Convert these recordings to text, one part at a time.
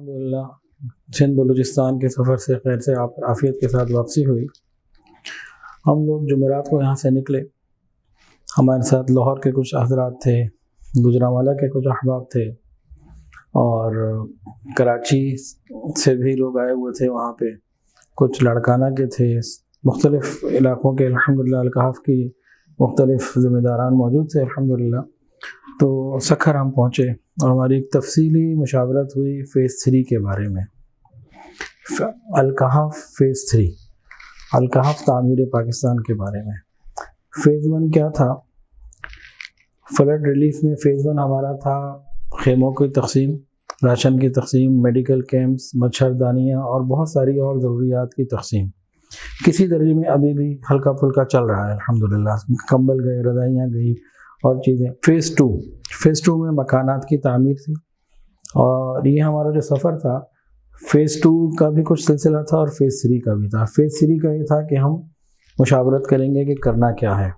الحمدللہ سندھ بلوچستان کے سفر سے خیر سے عافیت کے ساتھ واپسی ہوئی۔ ہم لوگ جمعرات کو یہاں سے نکلے، ہمارے ساتھ لاہور کے کچھ حضرات تھے، گجرانوالہ کے کچھ احباب تھے، اور کراچی سے بھی لوگ آئے ہوئے تھے، وہاں پہ کچھ لڑکانہ کے تھے، مختلف علاقوں کے الحمدللہ الکحف کی مختلف ذمہ داران موجود تھے الحمدللہ۔ تو سکھر ہم پہنچے اور ہماری ایک تفصیلی مشاورت ہوئی فیز 3 کے بارے میں۔ الکحف فیز 3، الکحف تعمیر پاکستان کے بارے میں۔ فیز 1 کیا تھا؟ فلڈ ریلیف میں فیز 1 ہمارا تھا خیموں کی تقسیم، راشن کی تقسیم، میڈیکل کیمپس، مچھردانیاں اور بہت ساری اور ضروریات کی تقسیم۔ کسی درجے میں ابھی بھی ہلکا پھلکا چل رہا ہے الحمدللہ، کمبل گئے، رضائیاں گئی اور چیزیں۔ فیز 2 میں مکانات کی تعمیر تھی، اور یہ ہمارا جو سفر تھا فیز 2 کا بھی کچھ سلسلہ تھا اور فیز 3 کا بھی تھا۔ فیز 3 کا یہ تھا کہ ہم مشاورت کریں گے کہ کرنا کیا ہے۔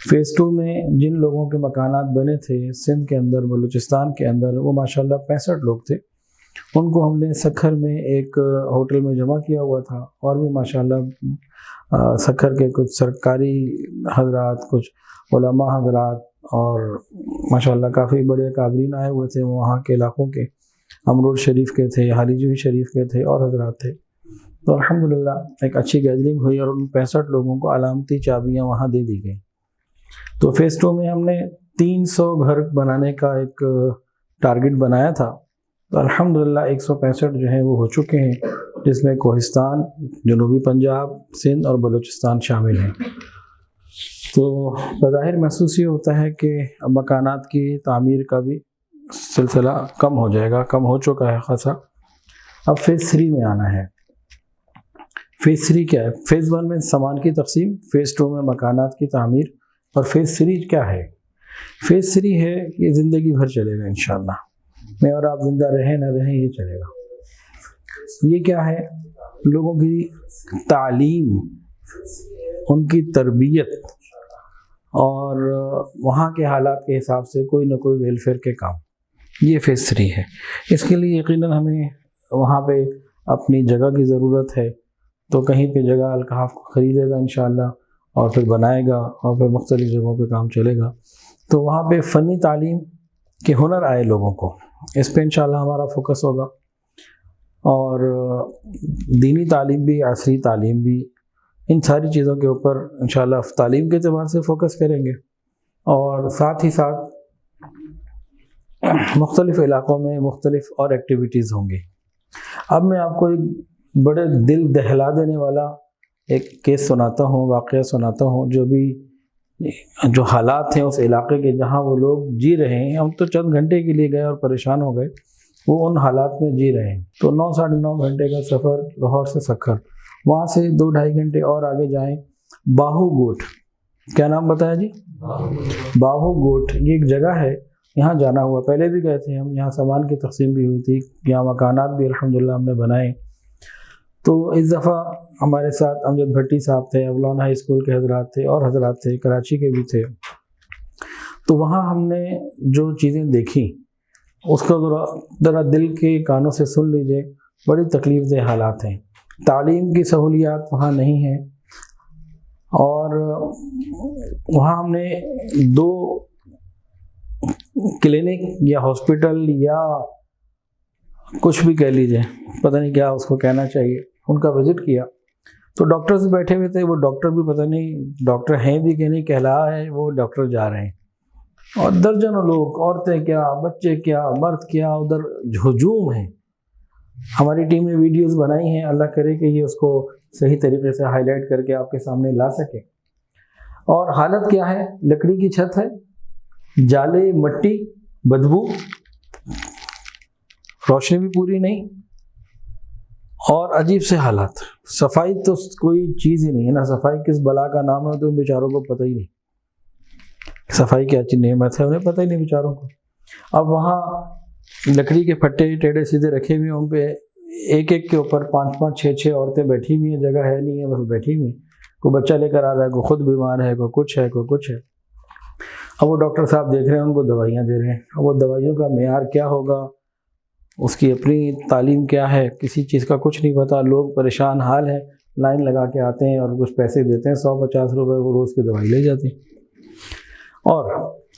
فیز 2 میں جن لوگوں کے مکانات بنے تھے سندھ کے اندر، بلوچستان کے اندر، وہ ماشاءاللہ 65 لوگ تھے۔ ان کو ہم نے سکھر میں ایک ہوٹل میں جمع کیا ہوا تھا، اور بھی ماشاءاللہ سکھر کے کچھ سرکاری حضرات، کچھ علماء حضرات، اور ماشاءاللہ کافی بڑے اکابرین آئے ہوئے تھے وہاں کے علاقوں کے، امروڈ شریف کے تھے، حالی جوہی شریف کے تھے، اور حضرات تھے۔ تو الحمدللہ ایک اچھی گیدرنگ ہوئی، اور ان 65 لوگوں کو علامتی چابیاں وہاں دے دی گئیں۔ تو فیز 2 میں ہم نے 300 گھر بنانے کا ایک ٹارگٹ بنایا تھا، تو الحمدللہ 165 جو ہیں وہ ہو چکے ہیں، جس میں کوہستان، جنوبی پنجاب، سندھ اور بلوچستان شامل ہیں۔ تو بظاہر محسوس یہ ہوتا ہے کہ مکانات کی تعمیر کا بھی سلسلہ کم ہو جائے گا، کم ہو چکا ہے خاصا۔ اب فیز 3 میں آنا ہے۔ فیز 3 کیا ہے؟ فیز 1 میں سامان کی تقسیم، فیز 2 میں مکانات کی تعمیر، اور فیز 3 کیا ہے؟ فیز 3 ہے کہ زندگی بھر چلے گا انشاءاللہ، میں اور آپ زندہ رہیں نہ رہیں یہ چلے گا۔ یہ کیا ہے؟ لوگوں کی تعلیم، ان کی تربیت، اور وہاں کے حالات کے حساب سے کوئی نہ کوئی ویلفیئر کے کام، یہ فیز 3 ہے۔ اس کے لیے یقیناً ہمیں وہاں پہ اپنی جگہ کی ضرورت ہے، تو کہیں پہ جگہ الکحف کو خریدے گا انشاءاللہ، اور پھر بنائے گا، اور پھر مختلف جگہوں پہ کام چلے گا۔ تو وہاں پہ فنی تعلیم کے ہنر آئے لوگوں کو، اس پہ انشاءاللہ ہمارا فوکس ہوگا، اور دینی تعلیم بھی، عصری تعلیم بھی، ان ساری چیزوں کے اوپر انشاءاللہ تعلیم کے اعتبار سے فوکس کریں گے، اور ساتھ ہی ساتھ مختلف علاقوں میں مختلف اور ایکٹیویٹیز ہوں گی۔ اب میں آپ کو ایک بڑے دل دہلا دینے والا ایک کیس سناتا ہوں، واقعہ سناتا ہوں، جو حالات ہیں اس علاقے کے جہاں وہ لوگ جی رہے ہیں۔ ہم تو چند گھنٹے کے لیے گئے اور پریشان ہو گئے، وہ ان حالات میں جی رہے ہیں۔ تو 9 ساڑھے 9 گھنٹے کا سفر لاہور سے سکھر، وہاں سے 2-2.5 گھنٹے اور آگے جائیں، باہو گوٹ، کیا نام بتایا جی؟ باہو گوٹ، یہ ایک جگہ ہے، یہاں جانا ہوا۔ پہلے بھی گئے تھے ہم، یہاں سامان کی تقسیم بھی ہوئی تھی، یہاں مکانات بھی الحمدللہ ہم نے بنائے۔ تو اس دفعہ ہمارے ساتھ امجد بھٹی صاحب تھے، اولون ہائی اسکول کے حضرات تھے، اور حضرات تھے، کراچی کے بھی تھے۔ تو وہاں ہم نے جو چیزیں دیکھیں اس کو ذرا دل کے کانوں سے سن لیجئے، بڑی تکلیف دہ حالات ہیں۔ تعلیم کی سہولیات وہاں نہیں ہیں، اور وہاں ہم نے 2 کلینک یا ہاسپٹل یا کچھ بھی کہہ لیجئے، پتہ نہیں کیا اس کو کہنا چاہیے، ان کا وزٹ کیا۔ تو ڈاکٹرز بیٹھے ہوئے تھے، وہ ڈاکٹر بھی پتہ نہیں ڈاکٹر ہیں بھی کہ نہیں، کہلا ہے وہ ڈاکٹر جا رہے ہیں، اور درجنوں لوگ، عورتیں کیا، بچے کیا، مرد کیا، ادھر ہجوم ہے۔ ہماری ٹیم نے ویڈیوز بنائی ہیں، اللہ کرے کہ یہ اس کو صحیح طریقے سے ہائی لائٹ کر کے آپ کے سامنے لا سکے۔ اور حالت کیا ہے؟ لکڑی کی چھت ہے، جالے، مٹی، بدبو، روشنی بھی پوری نہیں، اور عجیب سے حالات۔ صفائی تو کوئی چیز ہی نہیں ہے نا، صفائی کس بلا کا نام ہے تو ان بیچاروں کو پتہ ہی نہیں، صفائی کیا چیز نعمت ہے، انہیں پتہ ہی نہیں بیچاروں کو۔ اب وہاں لکڑی کے پھٹے ٹیڑھے سیدھے رکھے ہوئے ہیں، ان پہ ایک ایک کے اوپر 5-5 6-6 عورتیں بیٹھی ہوئی ہیں، جگہ ہے نہیں ہے، بس بیٹھی ہوئی ہیں۔ کوئی بچہ لے کر آ رہا ہے، کوئی خود بیمار ہے، کوئی کچھ ہے، کوئی کچھ ہے۔ اب وہ ڈاکٹر صاحب دیکھ رہے ہیں، ان کو دوائیاں دے رہے ہیں۔ اب وہ دوائیوں کا معیار کیا ہوگا، اس کی اپنی تعلیم کیا ہے کسی چیز کا کچھ نہیں پتہ، لوگ پریشان حال ہیں، لائن لگا کے آتے ہیں اور کچھ پیسے دیتے ہیں، 150 روپے وہ روز کی دوائی لے جاتے ہیں۔ اور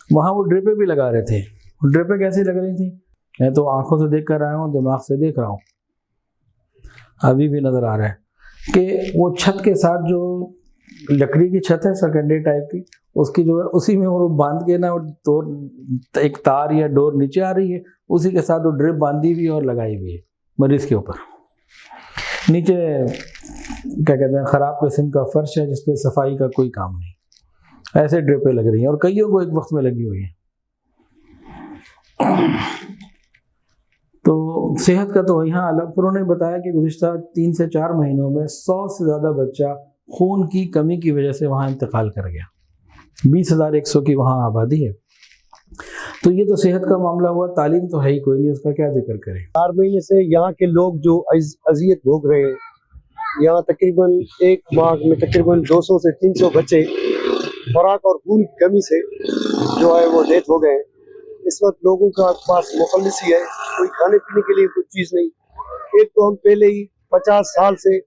وہاں وہ ڈرپیں بھی لگا رہے تھے۔ ڈرپیں کیسی لگ رہی تھیں؟ میں تو آنکھوں سے دیکھ کر آیا ہوں، دماغ سے دیکھ رہا ہوں، ابھی بھی نظر آ رہا ہے کہ وہ چھت کے ساتھ جو لکڑی کی چھت ہے سیکنڈری ٹائپ کی، اس کی جو ہے اسی میں وہ باندھ کے نا تو ایک تار یا ڈور نیچے آ رہی ہے، اسی کے ساتھ وہ ڈرپ باندھی ہوئی اور لگائی ہوئی ہے مریض کے اوپر۔ نیچے کیا کہتے ہیں خراب قسم کا فرش ہے جس پہ صفائی کا کوئی کام نہیں، ایسے ڈرپیں لگ رہی ہیں اور کئیوں کو ایک وقت میں لگی ہوئی ہیں۔ تو صحت کا تو یہاں الگ، پھر انہوں نے بتایا کہ گزشتہ 3 سے 4 مہینوں میں 100 سے زیادہ بچہ خون کی کمی کی وجہ سے وہاں انتقال کر گیا، 20,100 کی وہاں آبادی ہے۔ تو یہ تو صحت کا معاملہ ہوا، تعلیم تو ہے ہی کوئی نہیں، اس کا کیا ذکر کریں۔ 4 مہینے سے یہاں کے لوگ جو اذیت بھوگ رہے ہیں، یہاں تقریباً ایک ماہ میں تقریباً 200 سے 300 بچے خوراک اور خون کی کمی سے جو ہے وہ ڈیتھ ہو گئے ہیں۔ اس وقت لوگوں کا پاس مفلس ہی ہے، کوئی کھانے پینے کے لیے کچھ چیز نہیں۔ ایک تو ہم پہلے ہی 50 سال سے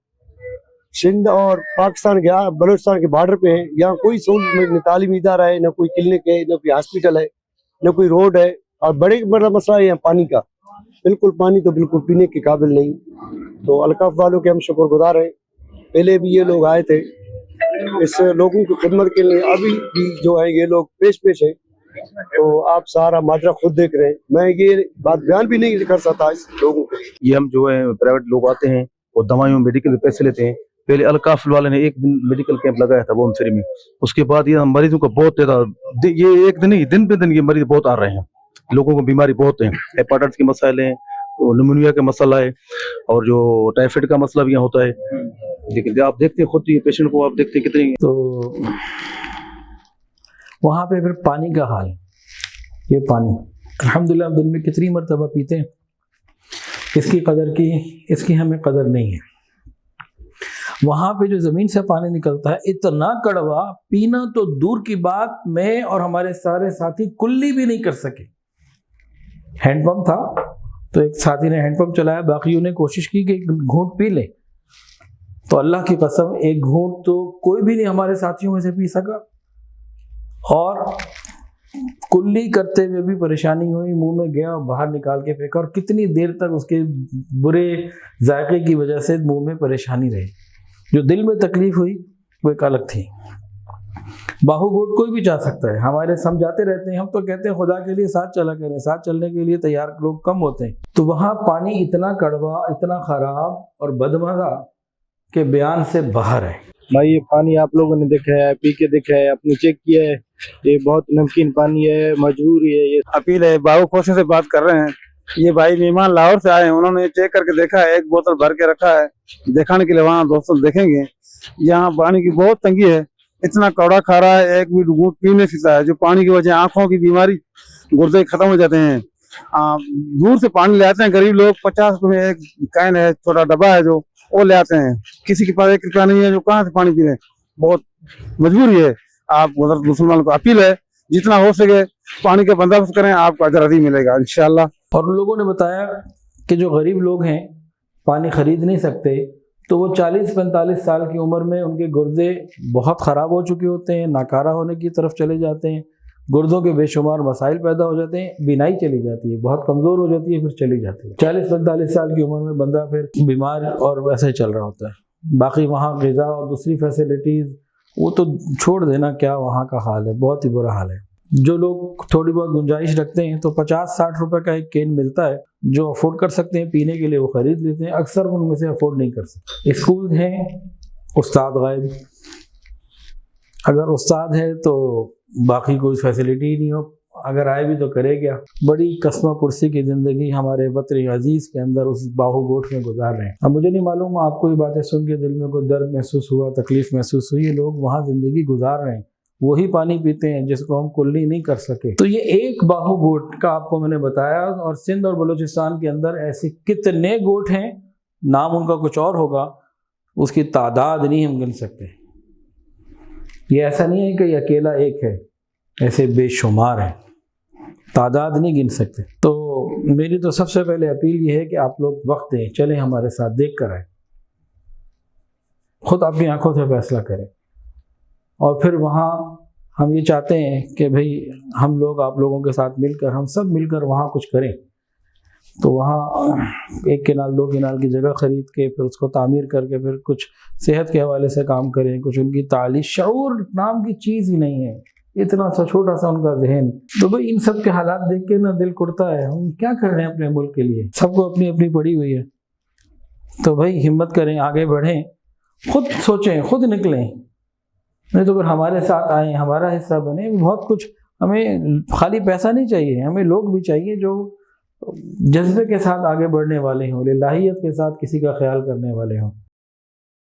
سندھ اور پاکستان کے بلوچستان کے بارڈر پہ ہیں، یہاں کوئی سہولت نہ تعلیمی ادارہ ہے، نہ کوئی کلینک ہے، نہ کوئی ہاسپٹل ہے، نہ کوئی روڈ ہے، اور بڑے بڑا مسئلہ ہے یہاں پانی کا، بالکل پانی تو بالکل پینے کے قابل نہیں۔ تو الکاف والوں کے ہم شکر گزار ہیں، پہلے بھی یہ لوگ آئے تھے اس لوگوں کی خدمت کے لیے، ابھی بھی جو ہے یہ لوگ پیش ہیں۔ تو آپ سارا ماجرا خود دیکھ رہے ہیں، میں یہ بات بیان بھی نہیں کر سکتا اس لوگوں کو۔ یہ ہم جو ہے پرائیویٹ لوگ آتے ہیں اور دوائیوں میڈیکل کے پیسے لیتے ہیں۔ پہلے الکاف والے نے ایک دن میڈیکل کیمپ لگایا تھا بوم سری میں، اس کے بعد یہ مریضوں کا بہت تعداد، یہ ایک دن ہی دن پہ دن یہ مریض بہت آ رہے ہیں، لوگوں کو بیماری بہت ہیں، ہیپاٹائٹس کے مسائل ہیں، نمونیا کا مسئلہ ہے، اور جو ٹائیفائڈ کا مسئلہ بھی یہاں ہوتا ہے۔ لیکن آپ دیکھتے ہیں خود یہ پیشنٹ کو، آپ دیکھتے ہیں کتنی۔ تو وہاں پہ پھر پانی کا حال، یہ پانی الحمدللہ ہم دن میں کتنی مرتبہ پیتے ہیں، اس کی ہمیں قدر نہیں ہے۔ وہاں پہ جو زمین سے پانی نکلتا ہے اتنا کڑوا، پینا تو دور کی بات، میں اور ہمارے سارے ساتھی کلی بھی نہیں کر سکے۔ ہینڈ پمپ تھا تو ایک ساتھی نے ہینڈ پمپ چلایا، باقیوں نے کوشش کی کہ ایک گھونٹ پی لیں، تو اللہ کی قسم ایک گھونٹ تو کوئی بھی نہیں ہمارے ساتھیوں میں سے پی سکا، اور کلی کرتے ہوئے بھی پریشانی ہوئی، منہ میں گیا اور باہر نکال کے پھینکا، اور کتنی دیر تک اس کے برے ذائقے کی وجہ سے منہ میں پریشانی رہی۔ جو دل میں تکلیف ہوئی وہ ایک الگ تھی۔ باہو گھوٹ کوئی بھی چاہ سکتا ہے، ہمارے سمجھاتے رہتے ہیں، ہم تو کہتے ہیں خدا کے لیے ساتھ چلا کریں، ساتھ چلنے کے لیے تیار لوگ کم ہوتے ہیں۔ تو وہاں پانی اتنا کڑوا، اتنا خراب اور بدمزہ کہ بیان سے باہر ہے۔ بھائی یہ پانی آپ لوگوں نے دیکھا ہے، پی کے دیکھا ہے، آپ نے چیک کیا ہے، یہ بہت نمکین پانی ہے، مجبوری ہے۔ یہ اپیل ہے، باہو کوشے سے بات کر رہے ہیں، یہ بھائی مہمان لاہور سے آئے ہیں، انہوں نے چیک کر کے دیکھا ہے، ایک بوتل بھر کے رکھا ہے، دکھانے کے لیے وہاں دوستوں دیکھیں گے۔ یہاں پانی کی بہت تنگی ہے، اتنا کوڑا کھا رہا ہے، ایک بھی گھونٹ پی نہیں سکتا ہے، جو پانی کی وجہ آنکھوں کی بیماری، گردے ختم ہو جاتے ہیں۔ دور سے پانی لے آتے ہیں غریب لوگ، 50 روپے میں ایک کین ہے، چھوٹا ڈبہ ہے جو وہ لے آتے ہیں، کسی کے پاس 1 روپیہ نہیں ہے، جو کہاں سے پانی پی رہے ہیں، بہت مجبوری ہے۔ آپ حضرت مسلمان کو اپیل ہے جتنا ہو سکے پانی کا بندوبست کریں، آپ کو اجر عظیم ملے گا انشاءاللہ۔ اور ان لوگوں نے بتایا کہ جو غریب لوگ ہیں پانی خرید نہیں سکتے، تو وہ 40-45 سال کی عمر میں ان کے گردے بہت خراب ہو چکے ہوتے ہیں، ناکارہ ہونے کی طرف چلے جاتے ہیں، گردوں کے بے شمار مسائل پیدا ہو جاتے ہیں، بینائی چلی جاتی ہے، بہت کمزور ہو جاتی ہے، پھر چلی جاتی ہے۔ 40-45 سال کی عمر میں بندہ پھر بیمار اور ویسے ہی چل رہا ہوتا ہے۔ باقی وہاں غذا اور دوسری فیسلٹیز وہ تو چھوڑ دینا، کیا وہاں کا حال ہے، بہت ہی برا حال ہے۔ جو لوگ تھوڑی بہت گنجائش رکھتے ہیں تو 50-60 روپے کا ایک کین ملتا ہے، جو افورڈ کر سکتے ہیں پینے کے لیے وہ خرید لیتے ہیں، اکثر ان میں سے افورڈ نہیں کر سکتے۔ اسکول ہیں، استاد غائب، اگر استاد ہے تو باقی کوئی فیسلٹی ہی نہیں ہو، اگر آئے بھی تو کرے کیا۔ بڑی قسمہ پرسی کی زندگی ہمارے وطن عزیز کے اندر اس باہو گوٹ میں گزار رہے ہیں۔ اب مجھے نہیں معلوم آپ کو یہ باتیں سن کے دل میں کوئی درد محسوس ہوا، تکلیف محسوس ہوئی، یہ لوگ وہاں زندگی گزار رہے ہیں، وہی پانی پیتے ہیں جس کو ہم کلی نہیں کر سکے۔ تو یہ ایک باہو گوٹ کا آپ کو میں نے بتایا، اور سندھ اور بلوچستان کے اندر ایسے کتنے گوٹ ہیں، نام ان کا کچھ اور ہوگا، اس کی تعداد نہیں ہم گن سکتے۔ یہ ایسا نہیں ہے کہ یہ اکیلا ایک ہے، ایسے بے شمار ہیں۔ تعداد نہیں گن سکتے. تو میری تو سب سے پہلے اپیل یہ ہے کہ آپ لوگ وقت دیں، چلیں ہمارے ساتھ، دیکھ کر آئیں، خود اپنی آنکھوں سے فیصلہ کریں. اور پھر وہاں ہم یہ چاہتے ہیں کہ بھئی ہم لوگ آپ لوگوں کے ساتھ مل کر، ہم سب مل کر وہاں کچھ کریں. تو وہاں 1 کنال 2 کنال کی جگہ خرید کے پھر اس کو تعمیر کر کے پھر کچھ صحت کے حوالے سے کام کریں، کچھ ان کی تعلیم، شعور نام کی چیز ہی نہیں ہے، اتنا سا چھوٹا سا ان کا ذہن. تو بھئی ان سب کے حالات دیکھ کے نا دل کڑتا ہے، ہم کیا کر رہے ہیں اپنے ملک کے لیے، سب کو اپنی اپنی پڑی ہوئی ہے. تو بھئی ہمت کریں، آگے بڑھیں، خود سوچیں، خود نکلیں، نہیں تو پھر ہمارے ساتھ آئیں، ہمارا حصہ بنیں. بہت کچھ، ہمیں خالی پیسہ نہیں چاہیے، ہمیں لوگ بھی چاہیے جو جذبے کے ساتھ آگے بڑھنے والے ہوں، للہیت کے ساتھ کسی کا خیال کرنے والے ہوں.